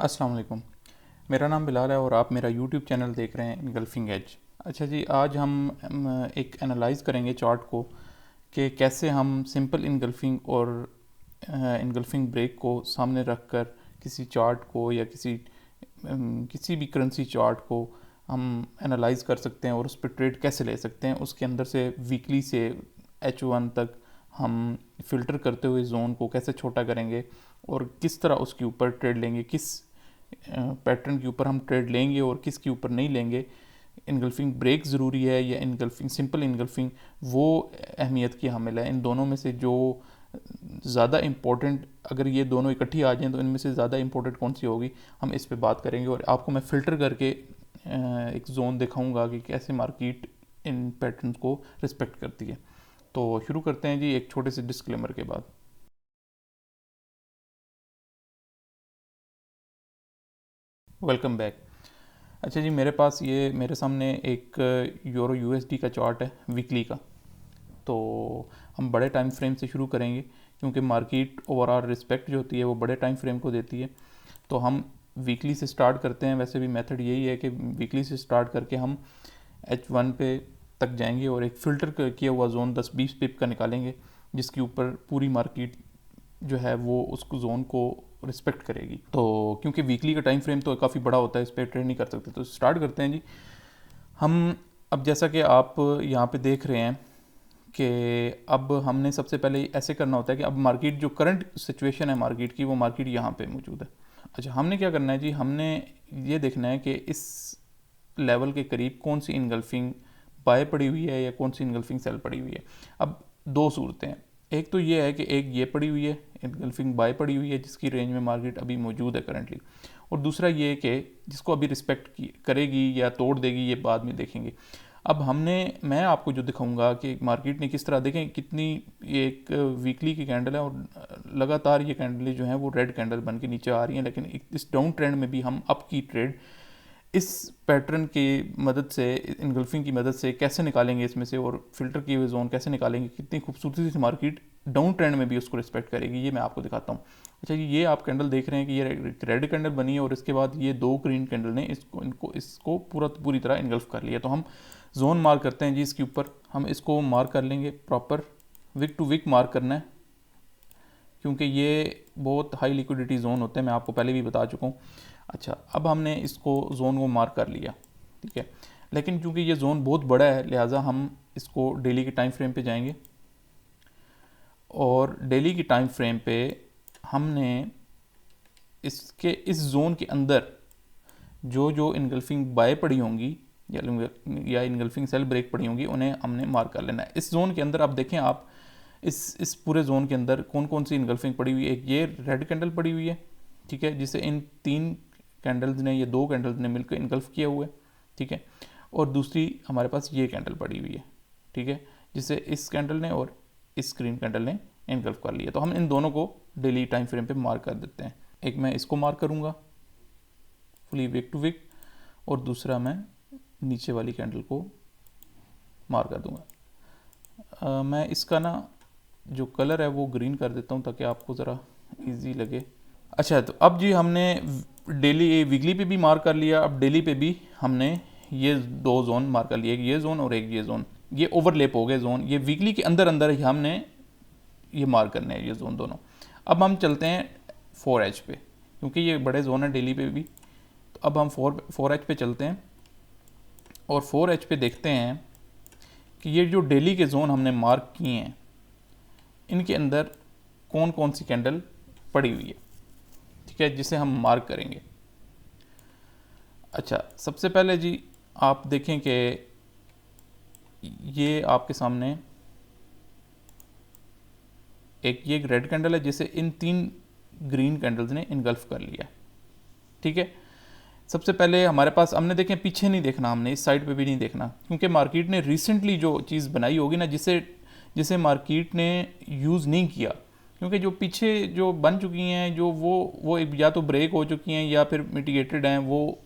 अस्सलाम वालेकुम। मेरा नाम बिलाल है और आप मेरा यूट्यूब चैनल देख रहे हैं इनगल्फिंग एज। अच्छा जी, आज हम एक एनालाइज करेंगे चार्ट को कि कैसे हम सिंपल इनगल्फिंग और इनगल्फिंग ब्रेक को सामने रख कर किसी चार्ट को या किसी भी करेंसी चार्ट को हम एनालाइज कर सकते हैं और उस पर ट्रेड कैसे ले सकते हैं। उसके अंदर से वीकली से H1 तक हम फ़िल्टर करते हुए जोन को कैसे छोटा करेंगे और किस तरह उसके ऊपर ट्रेड लेंगे, किस पैटर्न के ऊपर हम ट्रेड लेंगे और किस के ऊपर नहीं लेंगे। इनगल्फिंग ब्रेक ज़रूरी है या इनगल्फिंग सिंपल इनगल्फिंग, वो अहमियत की हामिल है। इन दोनों में से जो ज़्यादा इम्पोर्टेंट, अगर ये दोनों इकट्ठी आ जाएं तो इनमें से ज़्यादा इम्पोर्टेंट कौन सी होगी, हम इस पे बात करेंगे। और आपको मैं फ़िल्टर करके एक जोन दिखाऊंगा कि कैसे मार्केट इन पैटर्न्स को रिस्पेक्ट करती है। तो शुरू करते हैं जी एक छोटे से डिस्क्लेमर के बाद। Welcome back. अच्छा जी, मेरे सामने एक यूरो यूएसडी का चार्ट है वीकली का। तो हम बड़े टाइम फ्रेम से शुरू करेंगे क्योंकि मार्केट ओवरऑल रिस्पेक्ट जो होती है वो बड़े टाइम फ्रेम को देती है। तो हम वीकली से स्टार्ट करते हैं। वैसे भी मेथड यही है कि वीकली से स्टार्ट करके हम H1 पे तक जाएंगे और एक फ़िल्टर किया हुआ जोन 10-20 पिप का निकालेंगे, जिसके ऊपर पूरी मार्केट जो है वो उस जोन को रिस्पेक्ट करेगी। तो क्योंकि वीकली का टाइम फ्रेम तो काफ़ी बड़ा होता है, इस पर ट्रेड नहीं कर सकते। तो स्टार्ट करते हैं जी हम। अब जैसा कि आप यहाँ पे देख रहे हैं कि अब हमने सबसे पहले ऐसे करना होता है कि अब मार्केट जो करंट सिचुएशन है मार्केट की, वो मार्केट यहाँ पे मौजूद है। अच्छा, हमने क्या करना है जी, हमने ये देखना है कि इस लेवल के करीब कौन सी इनगल्फिंग बाय पड़ी हुई है या कौन सी इनगल्फिंग सेल पड़ी हुई है। अब दो सूरतें हैं, एक तो ये है कि एक ये पड़ी हुई है इनगल्फिंग बाय पड़ी हुई है जिसकी रेंज में मार्केट अभी मौजूद है करंटली, और दूसरा ये है कि जिसको अभी रिस्पेक्ट करेगी या तोड़ देगी, ये बाद में देखेंगे। अब मैं आपको जो दिखाऊंगा कि मार्केट ने किस तरह, देखें कितनी, ये एक वीकली की कैंडल है और लगातार ये कैंडलें जो हैं वो रेड कैंडल बन के नीचे आ रही हैं, लेकिन इस डाउन ट्रेंड में भी हम अप की ट्रेड इस पैटर्न की मदद से, इनगल्फिंग की मदद से कैसे निकालेंगे इसमें से, और फिल्टर किए हुए जोन कैसे निकालेंगे, कितनी खूबसूरती से मार्केट डाउन ट्रेंड में भी उसको रिस्पेक्ट करेगी, ये मैं आपको दिखाता हूँ। अच्छा जी, ये आप कैंडल देख रहे हैं कि ये रेड कैंडल बनी है और इसके बाद ये दो ग्रीन कैंडल ने इसको पूरी तरह इनगल्फ कर लिया। तो हम जोन मार्क करते हैं जी इसके ऊपर। हम इसको मार्क कर लेंगे proper, week to week mark करना है, क्योंकि ये बहुत हाई लिक्विडिटी जोन होते हैं, मैं आपको पहले भी बता चुका हूँ। अच्छा, अब हमने इसको जोन को मार्क कर लिया, ठीक है। लेकिन चूंकि ये जोन बहुत बड़ा है, लिहाजा हम इसको डेली के टाइम फ्रेम पे जाएंगे और डेली की टाइम फ्रेम पे हमने इस जोन के अंदर जो जो इनगल्फिंग बाय पड़ी होंगी या इनगल्फिंग सेल ब्रेक पड़ी होंगी, उन्हें हमने मार्क कर लेना है। इस जोन के अंदर आप देखें, आप इस पूरे जोन के अंदर कौन कौन सी इनगल्फिंग पड़ी हुई है। एक ये रेड कैंडल पड़ी हुई है, ठीक है, जिसे इन तीन कैंडल्स ने, ये दो कैंडल्स ने मिलकर इनगल्फ किया हुआ है, ठीक है। और दूसरी हमारे पास ये कैंडल पड़ी हुई है, ठीक है, जिसे इस कैंडल ने और इस ग्रीन कैंडल ने इनगल्फ कर लिया। तो हम इन दोनों को डेली टाइम फ्रेम पे मार्क कर देते हैं। एक मैं इसको मार्क करूँगा फुली विक टू विक, और दूसरा मैं नीचे वाली कैंडल को मार्क कर दूंगा। मैं इसका ना जो कलर है वो ग्रीन कर देता हूँ ताकि आपको ज़रा इजी लगे। अच्छा, तो अब जी हमने डेली वीकली पे भी मार्क कर लिया, अब डेली पे भी हमने ये दो जोन मार्क कर लिए, एक ये जोन और एक ये जोन। ये ओवरलेप हो गए जोन, ये वीकली के अंदर अंदर ही हमने ये मार्क करने हैं ये जोन दोनों। अब हम चलते हैं 4H पे, क्योंकि ये बड़े जोन है डेली पे भी। तो अब हम 4H पे चलते हैं और 4H पे देखते हैं कि ये जो डेली के जोन हमने मार्क किए हैं, इनके अंदर कौन कौन सी कैंडल पड़ी हुई है, ठीक है, जिसे हम मार्क करेंगे। अच्छा, सबसे पहले जी आप देखें कि ये आपके सामने ये एक रेड कैंडल है जिसे इन तीन ग्रीन कैंडल्स ने इनगल्फ कर लिया, ठीक है। सबसे पहले हमारे पास, हमने देखें पीछे नहीं देखना, हमने इस साइड पे भी नहीं देखना, क्योंकि मार्केट ने रिसेंटली जो चीज़ बनाई होगी ना, जिसे मार्केट ने यूज़ नहीं किया, क्योंकि जो पीछे जो बन चुकी हैं, जो वो या तो ब्रेक हो चुकी हैं या फिर मिटिगेटेड हैं, वो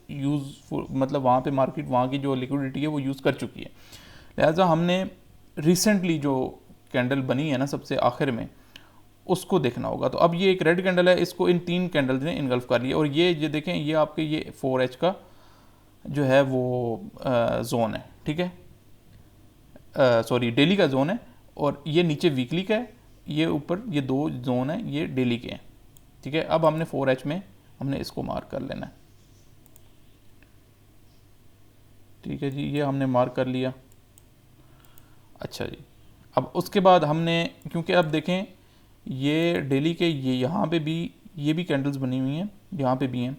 मतलब वहाँ पे मार्केट, वहाँ की जो लिक्विडिटी है वो यूज़ कर चुकी है। लिहाजा हमने रिसेंटली जो कैंडल बनी है ना सबसे आखिर में, उसको देखना होगा। तो अब ये एक रेड कैंडल है, इसको इन 3 कैंडल्स ने इनगल्फ कर लिया, और ये देखें ये आपके ये 4H का जो है वो जोन है, ठीक है, सॉरी डेली का जोन है, और ये नीचे वीकली का है, ये ऊपर ये 2 जोन है ये डेली के हैं, ठीक है। अब हमने 4H में हमने इसको मार्क कर लेना है, ठीक है जी, ये हमने मार्क कर लिया। अच्छा जी, अब उसके बाद हमने, क्योंकि अब देखें ये डेली के ये यहाँ पे भी ये भी कैंडल्स बनी हुई हैं, यहाँ पे भी हैं,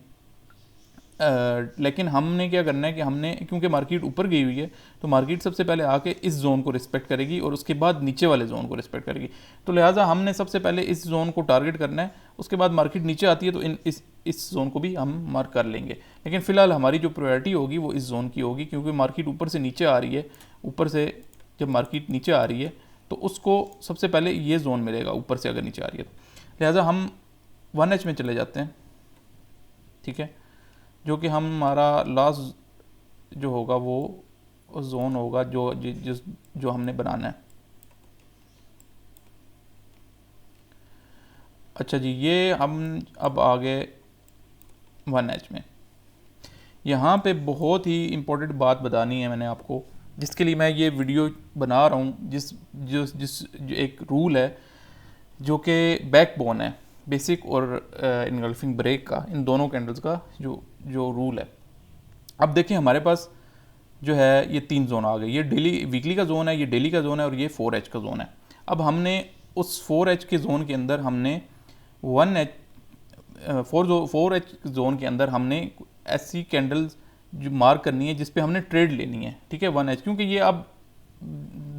लेकिन हमने क्या करना है कि हमने, क्योंकि मार्केट ऊपर गई हुई है, तो मार्केट सबसे पहले आके इस जोन को रिस्पेक्ट करेगी और उसके बाद नीचे वाले जोन को रिस्पेक्ट करेगी। तो लिहाजा हमने सबसे पहले इस जोन को टारगेट करना है, उसके बाद मार्केट नीचे आती है तो इस जोन को भी हम मार्क कर लेंगे। लेकिन फ़िलहाल हमारी जो प्रायोरिटी होगी वो इस जोन की होगी, क्योंकि मार्केट ऊपर से नीचे आ रही है, ऊपर से जब मार्केट नीचे आ रही है तो उसको सबसे पहले ये जोन मिलेगा, ऊपर से अगर नीचे आ रही है तो। लिहाजा हम 1H में चले जाते हैं, ठीक है, जो कि हमारा लास्ट जो होगा वो जोन होगा जो हमने बनाना है। अच्छा जी, ये हम अब आ गए 1H में। यहाँ पे बहुत ही इम्पोर्टेंट बात बतानी है मैंने आपको, जिसके लिए मैं ये वीडियो बना रहा हूँ, जो एक रूल है जो कि बैकबोन है बेसिक और इनगल्फिंग ब्रेक का, इन दोनों कैंडल्स का जो रूल है। अब देखिए हमारे पास जो है ये 3 जोन आ गए, ये डेली वीकली का जोन है, ये डेली का जोन है, और ये 4H का जोन है। अब हमने उस 4H के जोन के अंदर हमने 4H जोन के अंदर हमने ऐसी कैंडल्स जो मार्क करनी है जिस पे हमने ट्रेड लेनी है, ठीक है, 1H, क्योंकि ये अब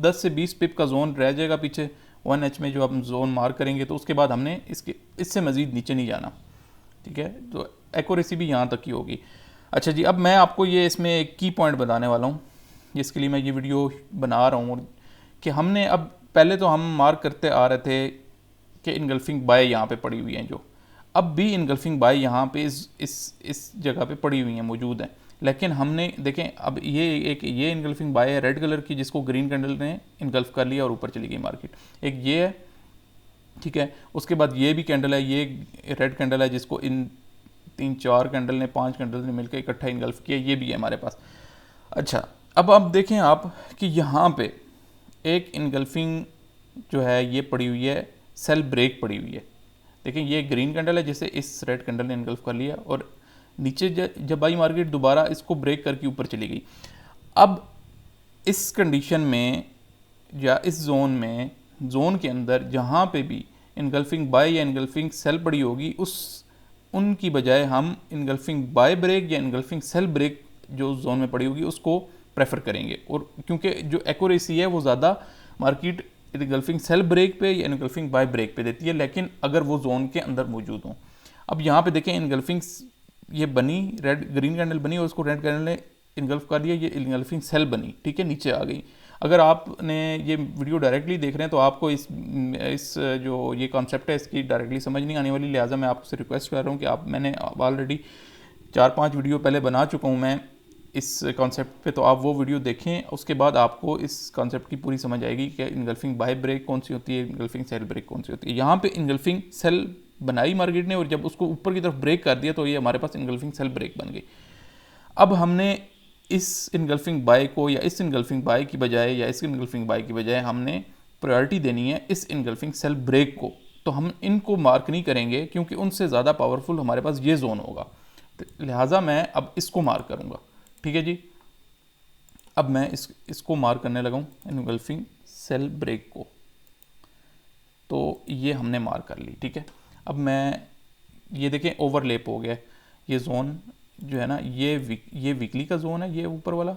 10 से 20 पिप का जोन रह जाएगा पीछे 1H में जो हम जोन मार्क करेंगे, तो उसके बाद हमने इससे मज़ीद नीचे नहीं जाना, ठीक है। तो एक्यूरेसी भी यहाँ तक की होगी। अच्छा जी, अब मैं आपको ये इसमें एक की पॉइंट बताने वाला हूँ, जिसके लिए मैं ये वीडियो बना रहा हूँ, कि हमने अब पहले तो हम मार्क करते आ रहे थे कि इनगल्फिंग बाय यहाँ पे पड़ी हुई हैं, जो अब भी इनगल्फिंग बाय यहाँ पे इस जगह पे पड़ी हुई हैं, मौजूद हैं, लेकिन हमने देखें अब ये इनगल्फिंग बाय है रेड कलर की, जिसको ग्रीन कैंडल ने इनगल्फ कर लिया और ऊपर चली गई मार्केट, एक ये है, ठीक है। उसके बाद ये भी कैंडल है, ये रेड कैंडल है, जिसको इन 3-4 कैंडल ने 5 कैंडल ने मिलकर इकट्ठा इनगल्फ किया, ये भी है हमारे पास। अच्छा, अब देखें आप कि यहाँ पे एक इनगल्फिंग जो है ये पड़ी हुई है, सेल ब्रेक पड़ी हुई है, देखें ये ग्रीन कैंडल है जिसे इस रेड कैंडल ने इनगल्फ कर लिया, और नीचे जब आई मार्केट दोबारा इसको ब्रेक करके ऊपर चली गई। अब इस कंडीशन में या इस जोन के अंदर जहाँ पे भी इनगल्फिंग बाय या इनगल्फिंग सेल पड़ी होगी, उनकी बजाय हम इनगल्फिंग बाय ब्रेक या इनगल्फिंग सेल ब्रेक जो जोन में पड़ी होगी उसको प्रेफर करेंगे, और क्योंकि जो एक्यूरेसी है वो ज़्यादा मार्केट इनगल्फिंग सेल ब्रेक पे या इनगल्फिंग बाय ब्रेक पे देती है, लेकिन अगर वो जोन के अंदर मौजूद हों। अब यहाँ पे देखें इनगल्फिंग ये बनी, रेड ग्रीन कैंडल बनी और उसको रेड कैंडल ने इनगल्फ कर दिया, ये इनगल्फिंग सेल बनी, ठीक है, नीचे आ गई। अगर आपने ये वीडियो डायरेक्टली देख रहे हैं तो आपको इस जो ये कॉन्सेप्ट है इसकी डायरेक्टली समझ नहीं आने वाली, लिहाजा मैं आपसे रिक्वेस्ट कर रहा हूँ कि मैंने ऑलरेडी 4-5 वीडियो पहले बना चुका हूँ मैं इस कॉन्सेप्ट पे, तो आप वो वीडियो देखें, उसके बाद आपको इस कॉन्सेप्ट की पूरी समझ आएगी कि इनगल्फिंग बाय ब्रेक कौन सी होती है, इनगल्फिंग सेल ब्रेक कौन सी होती है। यहाँ पे इनगल्फिंग सेल बनाई मार्केट ने, और जब उसको ऊपर की तरफ ब्रेक कर दिया तो ये हमारे पास इनगल्फिंग सेल ब्रेक बन गई। अब हमने इस इनगल्फिंग बाय को या इस इनगल्फिंग बाय की बजाय या इस इनगल्फिंग बाय की बजाय हमने प्रायोरिटी देनी है इस इनगल्फिंग सेल ब्रेक को, तो हम इनको मार्क नहीं करेंगे क्योंकि उनसे ज़्यादा पावरफुल हमारे पास ये जोन होगा, तो लिहाजा मैं अब इसको मार्क करूँगा, ठीक है जी। अब मैं इसको मार्क करने लगा हूँ इनगल्फिंग सेल ब्रेक को, तो ये हमने मार्क कर ली, ठीक है। अब मैं ये देखें ओवरलेप हो गया, ये जोन जो है ना ये वीकली का जोन है, ये ऊपर वाला,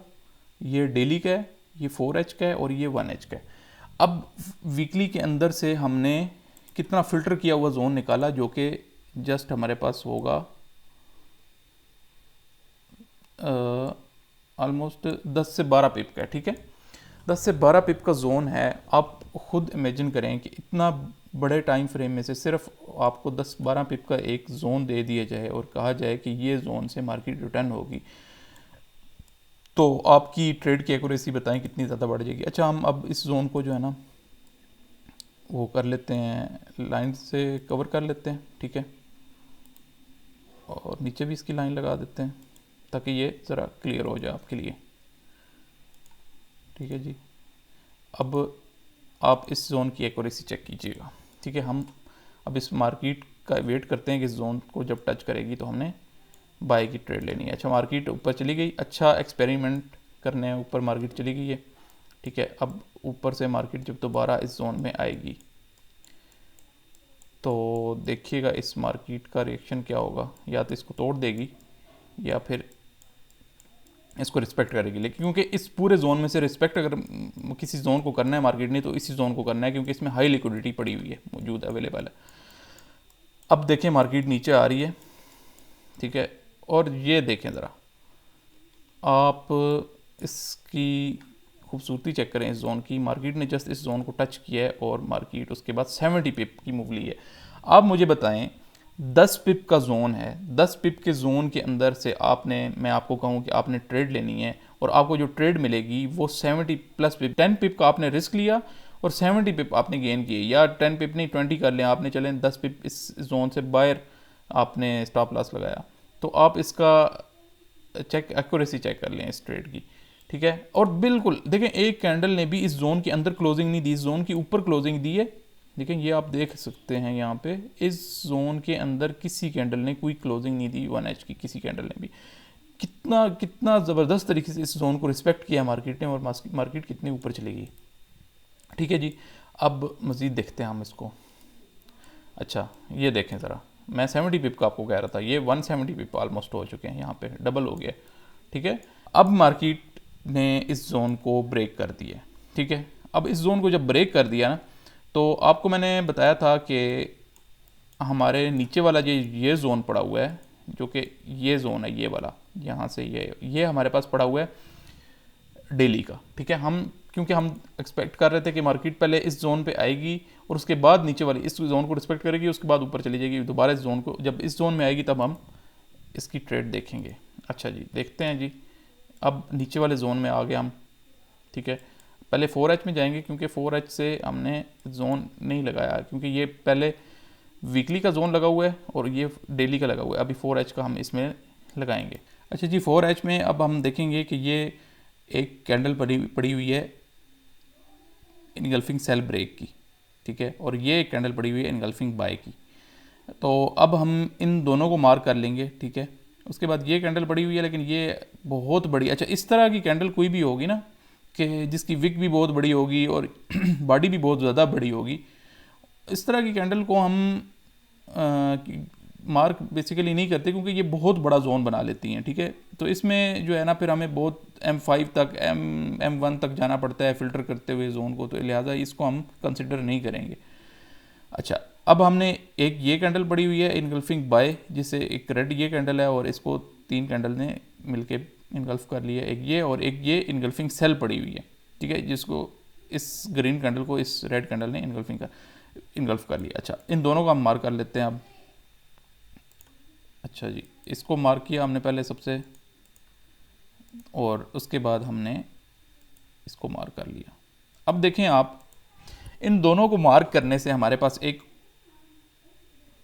ये डेली का है, ये 4H का है, और ये 1H का है। अब वीकली के अंदर से हमने कितना फ़िल्टर किया हुआ जोन निकाला, जो कि जस्ट हमारे पास होगा ऑलमोस्ट 10 से 12 पिप का है, ठीक है, 10 से 12 पिप का जोन है। आप खुद इमेजिन करें कि इतना बड़े टाइम फ्रेम में से सिर्फ आपको 10-12 पिप का एक जोन दे दिया जाए और कहा जाए कि ये जोन से मार्केट रिटर्न होगी, तो आपकी ट्रेड की एक्यूरेसी बताएं कितनी ज़्यादा बढ़ जाएगी। अच्छा, हम अब इस जोन को जो है ना वो कर लेते हैं, लाइन से कवर कर लेते हैं, ठीक है। और नीचे भी इसकी लाइन लगा देते हैं ताकि ये ज़रा क्लियर हो जाए आपके लिए, ठीक है जी। अब आप इस जोन की एक्यूरेसी चेक कीजिएगा, ठीक है। हम अब इस मार्केट का वेट करते हैं कि इस जोन को जब टच करेगी तो हमने बाय की ट्रेड लेनी है। अच्छा, मार्केट ऊपर चली गई, अच्छा एक्सपेरिमेंट करने हैं, ऊपर मार्केट चली गई है, ठीक है। अब ऊपर से मार्केट जब दोबारा इस जोन में आएगी तो देखिएगा इस मार्केट का रिएक्शन क्या होगा, या तो इसको तोड़ देगी या फिर इसको रिस्पेक्ट करेगी। लेकिन क्योंकि इस पूरे जोन में से रिस्पेक्ट अगर किसी जोन को करना है मार्केट ने तो इसी जोन को करना है, क्योंकि इसमें हाई लिक्विडिटी पड़ी हुई है, मौजूद अवेलेबल है। अब देखें मार्केट नीचे आ रही है, ठीक है। और ये देखें ज़रा आप इसकी खूबसूरती चेक करें इस जोन की। मार्केट ने जस्ट इस जोन को टच किया है और मार्केट उसके बाद 70 पिप की मूव ली है। आप मुझे बताएं 10 पिप का जोन है, 10 पिप के जोन के अंदर से मैं आपको कहूँ कि आपने ट्रेड लेनी है और आपको जो ट्रेड मिलेगी वो 70 प्लस पिप, 10 पिप का आपने रिस्क लिया और 70 पिप आपने गेन किए, या 10 पिप नहीं 20 कर लें आपने, चलें 10 पिप इस जोन से बाहर आपने स्टॉप लॉस लगाया, तो आप इसका चेक एक्यूरेसी चेक कर लें इस ट्रेड की, ठीक है। और बिल्कुल देखें एक कैंडल ने भी इस जोन के अंदर क्लोजिंग नहीं दी, इस जोन की ऊपर क्लोजिंग दी है। देखें ये आप देख सकते हैं यहाँ पे, इस जोन के अंदर किसी कैंडल ने कोई क्लोजिंग नहीं दी 1H की, किसी कैंडल ने भी। कितना कितना ज़बरदस्त तरीके से इस जोन को रिस्पेक्ट किया मार्केट ने और मार्केट कितनी ऊपर चलेगी, ठीक है जी। अब मज़ीद देखते हैं हम इसको। अच्छा ये देखें ज़रा, मैं 70 पिप का आपको कह रहा था, ये 170 पिप ऑलमोस्ट हो चुके हैं, यहाँ पे डबल हो गया, ठीक है। अब मार्केट ने इस जोन को ब्रेक कर दिया, ठीक है। अब इस जोन को जब ब्रेक कर दिया ना, तो आपको मैंने बताया था कि हमारे नीचे वाला ये जोन पड़ा हुआ है, जो कि ये जोन है, ये वाला यहाँ से ये हमारे पास पड़ा हुआ है डेली का, ठीक है। क्योंकि हम एक्सपेक्ट कर रहे थे कि मार्केट पहले इस जोन पे आएगी और उसके बाद नीचे वाली इस जोन को रिस्पेक्ट करेगी, उसके बाद ऊपर चली जाएगी दोबारा इस जोन को, जब इस जोन में आएगी तब हम इसकी ट्रेड देखेंगे। अच्छा जी देखते हैं जी, अब नीचे वाले जोन में आ गए हम, ठीक है। पहले 4H में जाएंगे क्योंकि 4H से हमने जोन नहीं लगाया, क्योंकि ये पहले वीकली का जोन लगा हुआ है और ये डेली का लगा हुआ है। अभी 4H का हम इसमें लगाएंगे। अच्छा जी 4H में अब हम देखेंगे कि ये एक कैंडल पड़ी हुई है इनगल्फिंग सेल ब्रेक की, ठीक है, और ये एक कैंडल पड़ी हुई है इनगल्फिंग बाय की। तो अब हम इन दोनों को मार्क कर लेंगे, ठीक है। उसके बाद ये कैंडल पड़ी हुई है, लेकिन ये बहुत बड़ी, अच्छा इस तरह की कैंडल कोई भी होगी ना कि जिसकी विक भी बहुत बड़ी होगी और बॉडी भी बहुत ज़्यादा बड़ी होगी, इस तरह की कैंडल को हम मार्क बेसिकली नहीं करते, क्योंकि ये बहुत बड़ा जोन बना लेती हैं, ठीक है। तो इसमें जो है ना फिर हमें बहुत M5 तक M1 तक जाना पड़ता है फ़िल्टर करते हुए जोन को, तो लिहाजा इसको हम कंसिडर नहीं करेंगे। अच्छा अब हमने एक ये कैंडल पड़ी हुई है इनगल्फिंग बाय, जिसे एक रेड ये कैंडल है और इसको 3 कैंडल ने मिलके इनगल्फ कर लिया, एक ये और एक ये इनगल्फिंग सेल पड़ी हुई है, ठीक है, जिसको इस ग्रीन कैंडल को इस रेड कैंडल ने इनगल्फ कर लिया। अच्छा इन दोनों को हम मार्क कर लेते हैं अब। अच्छा जी इसको मार्क किया हमने पहले सबसे, और उसके बाद हमने इसको मार्क कर लिया। अब देखें आप, इन दोनों को मार्क करने से हमारे पास एक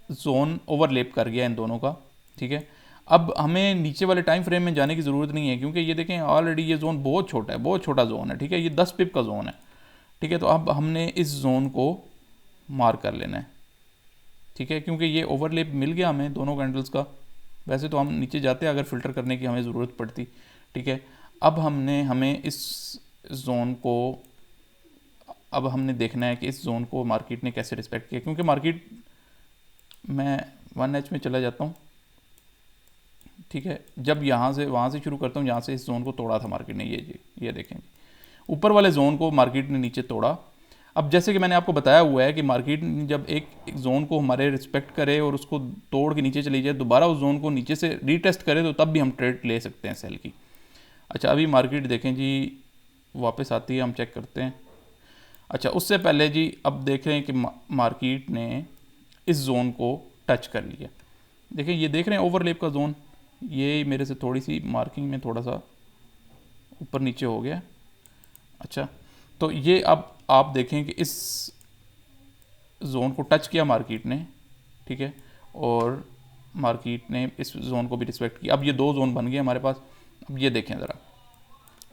जोन ओवरलैप कर गया इन दोनों का, ठीक है। अब हमें नीचे वाले टाइम फ्रेम में जाने की ज़रूरत नहीं है, क्योंकि ये देखें ऑलरेडी ये जोन बहुत छोटा है, बहुत छोटा जोन है, ठीक है, ये 10 पिप का जोन है, ठीक है। तो अब हमने इस जोन को मार्क कर लेना है, ठीक है, क्योंकि ये ओवरलैप मिल गया हमें दोनों कैंडल्स का। वैसे तो हम नीचे जाते अगर फ़िल्टर करने की हमें ज़रूरत पड़ती, ठीक है। अब हमें इस जोन को, अब हमने देखना है कि इस जोन को मार्केट ने कैसे रिस्पेक्ट किया, क्योंकि मार्केट, मैं 1H में चला जाता हूँ, ठीक है। जब यहाँ से वहाँ से शुरू करता हूँ, यहाँ से इस जोन को तोड़ा था मार्केट ने, ये देखें ऊपर वाले जोन को मार्केट ने नीचे तोड़ा। अब जैसे कि मैंने आपको बताया हुआ है कि मार्केट जब एक जोन को हमारे रिस्पेक्ट करे और उसको तोड़ के नीचे चली जाए, दोबारा उस जोन को नीचे से रीटेस्ट करे, तो तब भी हम ट्रेड ले सकते हैं सेल की। अच्छा अभी मार्केट देखें जी वापस आती है, हम चेक करते हैं। अच्छा उससे पहले जी अब देख रहे हैं कि मार्केट ने इस जोन को टच कर लिया। देखें ये देख रहे हैं ओवरलैप का जोन, ये मेरे से थोड़ी सी मार्किंग में थोड़ा सा ऊपर नीचे हो गया। अच्छा तो ये अब आप देखें कि इस जोन को टच किया मार्केट ने, ठीक है, और मार्केट ने इस जोन को भी रिस्पेक्ट किया। अब ये दो जोन बन गए हमारे पास। अब ये देखें ज़रा,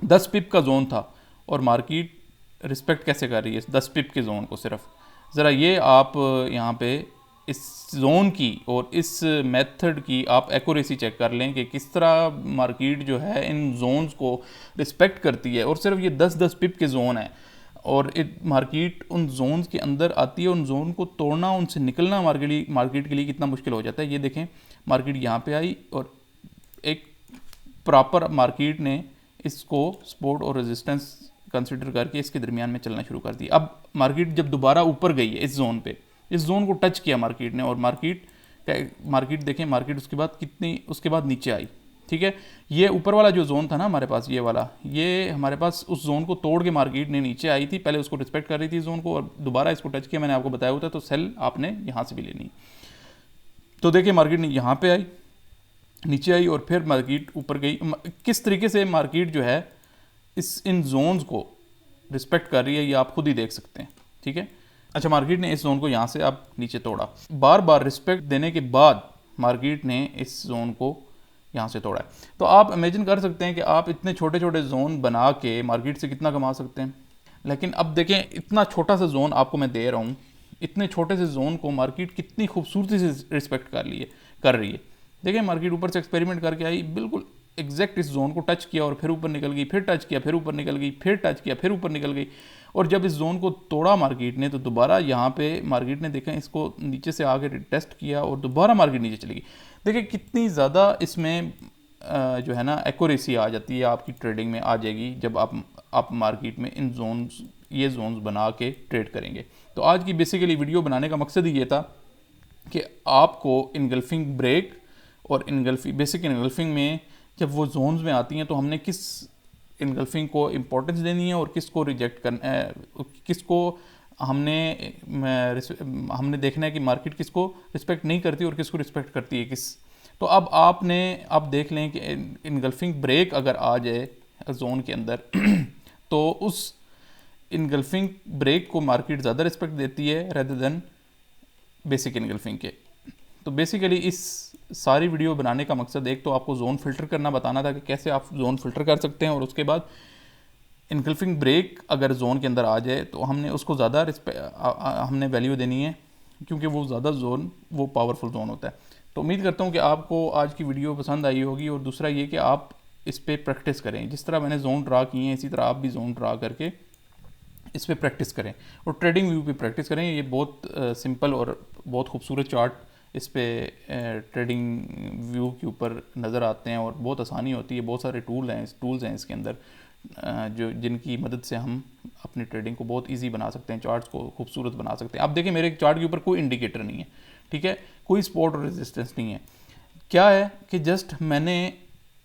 10 पिप का जोन था और मार्केट रिस्पेक्ट कैसे कर रही है 10 पिप के जोन को सिर्फ। ज़रा ये आप यहाँ पे इस जोन की और इस मेथड की आप एक्यूरेसी चेक कर लें कि किस तरह मार्केट जो है इन जोन्स को रिस्पेक्ट करती है। और सिर्फ ये 10-10 पिप के जोन है और मार्केट उन जोन्स के अंदर आती है। उन जोन को तोड़ना, उनसे निकलना मार्केट के लिए कितना मुश्किल हो जाता है। ये देखें, मार्केट यहाँ पे आई और एक प्रॉपर मार्केट ने इसको सपोर्ट और रेजिस्टेंस कंसिडर करके इसके दरमियान में चलना शुरू कर दिया। अब मार्केट जब दोबारा ऊपर गई है इस जोन पे, इस जोन को टच किया मार्केट ने और मार्केट देखें, मार्केट उसके बाद नीचे आई, ठीक है। ये ऊपर वाला जो जोन था ना हमारे पास, ये वाला, ये हमारे पास उस जोन को तोड़ के मार्केट ने नीचे आई थी। पहले उसको रिस्पेक्ट कर रही थी इस जोन को और दोबारा इसको टच किया, मैंने आपको बताया होता। तो सेल आपने यहाँ से भी लेनी। तो देखिए मार्केट ने यहाँ पे आई, नीचे आई और फिर मार्केट ऊपर गई। किस तरीके से मार्केट जो है इन जोन्स को रिस्पेक्ट कर रही है ये आप खुद ही देख सकते हैं, ठीक है। अच्छा, मार्केट ने इस जोन को यहाँ से अब नीचे तोड़ा, बार बार रिस्पेक्ट देने के बाद मार्केट ने इस जोन को यहाँ से तोड़ा है। तो आप इमेजिन कर सकते हैं कि आप इतने छोटे छोटे जोन बना के मार्केट से कितना कमा सकते हैं। लेकिन अब देखें, इतना छोटा सा जोन आपको मैं दे रहा हूँ, इतने छोटे से जोन को मार्केट कितनी खूबसूरती से रिस्पेक्ट कर रही है। देखिए मार्केट ऊपर से एक्सपेरिमेंट करके आई, बिल्कुल एग्जैक्ट इस जोन को टच किया और फिर ऊपर निकल गई, फिर टच किया, फिर ऊपर निकल गई, फिर टच किया, फिर ऊपर निकल गई। और जब इस जोन को तोड़ा मार्केट ने तो दोबारा यहाँ पे मार्केट ने देखा, इसको नीचे से आके टेस्ट किया और दोबारा मार्केट नीचे चली गई। देखिए कितनी ज़्यादा इसमें जो है ना एक्यूरेसी आ जाती है, आपकी ट्रेडिंग में आ जाएगी जब आप मार्केट में ये जोन्स बना के ट्रेड करेंगे। तो आज की बेसिकली वीडियो बनाने का मकसद ही ये था कि आपको इनगल्फिंग ब्रेक और बेसिक इनगल्फिंग में जब वो जोन्स में आती हैं तो हमने किस इनगल्फिंग को इम्पोर्टेंस देनी है और किसको रिजेक्ट करना है, किसको हमने देखना है कि मार्केट किसको रिस्पेक्ट नहीं करती और किसको रिस्पेक्ट करती है तो अब आप देख लें कि इनगल्फिंग ब्रेक अगर आ जाए जोन के अंदर तो उस इनगल्फिंग ब्रेक को मार्केट ज़्यादा रिस्पेक्ट देती है रेदर देन बेसिक इनगल्फिंग के। तो बेसिकली इस सारी वीडियो बनाने का मकसद एक तो आपको जोन फिल्टर करना बताना था कि कैसे आप जोन फिल्टर कर सकते हैं, और उसके बाद इनगल्फिंग ब्रेक अगर जोन के अंदर आ जाए तो हमने उसको ज़्यादा हमने वैल्यू देनी है क्योंकि वो पावरफुल जोन होता है। तो उम्मीद करता हूँ कि आपको आज की वीडियो पसंद आई होगी। और दूसरा ये कि आप इस पर प्रैक्टिस करें, जिस तरह मैंने जोन ड्रा किए हैं इसी तरह आप भी जोन ड्रा करके इस पर प्रैक्टिस करें और ट्रेडिंग व्यू पे प्रैक्टिस करें। ये बहुत सिंपल और बहुत खूबसूरत चार्ट इस पे ट्रेडिंग व्यू के ऊपर नज़र आते हैं और बहुत आसानी होती है। बहुत सारे टूल्स हैं इसके अंदर जिनकी मदद से हम अपनी ट्रेडिंग को बहुत इजी बना सकते हैं, चार्ट्स को खूबसूरत बना सकते हैं। आप देखिए मेरे चार्ट के ऊपर कोई इंडिकेटर नहीं है, ठीक है, कोई सपोर्ट और रेजिस्टेंस नहीं है। क्या है कि जस्ट मैंने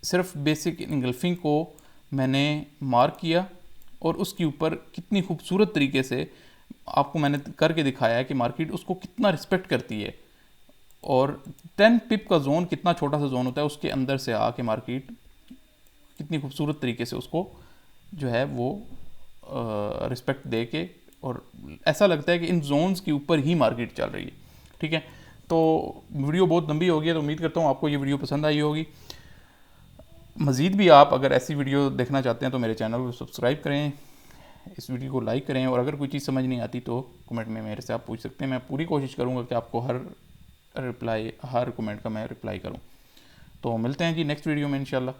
सिर्फ बेसिक इनगल्फिंग को मैंने मार्क किया और उसके ऊपर कितनी खूबसूरत तरीके से आपको मैंने करके दिखाया है कि मार्केट उसको कितना रिस्पेक्ट करती है। और 10 पिप का जोन कितना छोटा सा जोन होता है, उसके अंदर से आके मार्केट कितनी खूबसूरत तरीके से उसको जो है वो रिस्पेक्ट दे के, और ऐसा लगता है कि इन जोन्स के ऊपर ही मार्केट चल रही है, ठीक है। तो वीडियो बहुत लंबी हो गई है, तो उम्मीद करता हूँ आपको ये वीडियो पसंद आई होगी। मज़ीद भी आप अगर ऐसी वीडियो देखना चाहते हैं तो मेरे चैनल को सब्सक्राइब करें, इस वीडियो को लाइक करें, और अगर कोई चीज़ समझ नहीं आती तो कमेंट में मेरे से आप पूछ सकते हैं। मैं पूरी कोशिश करूँगा कि आपको हर कमेंट का मैं रिप्लाई करूँ। तो मिलते हैं जी नेक्स्ट वीडियो में इंशाल्लाह।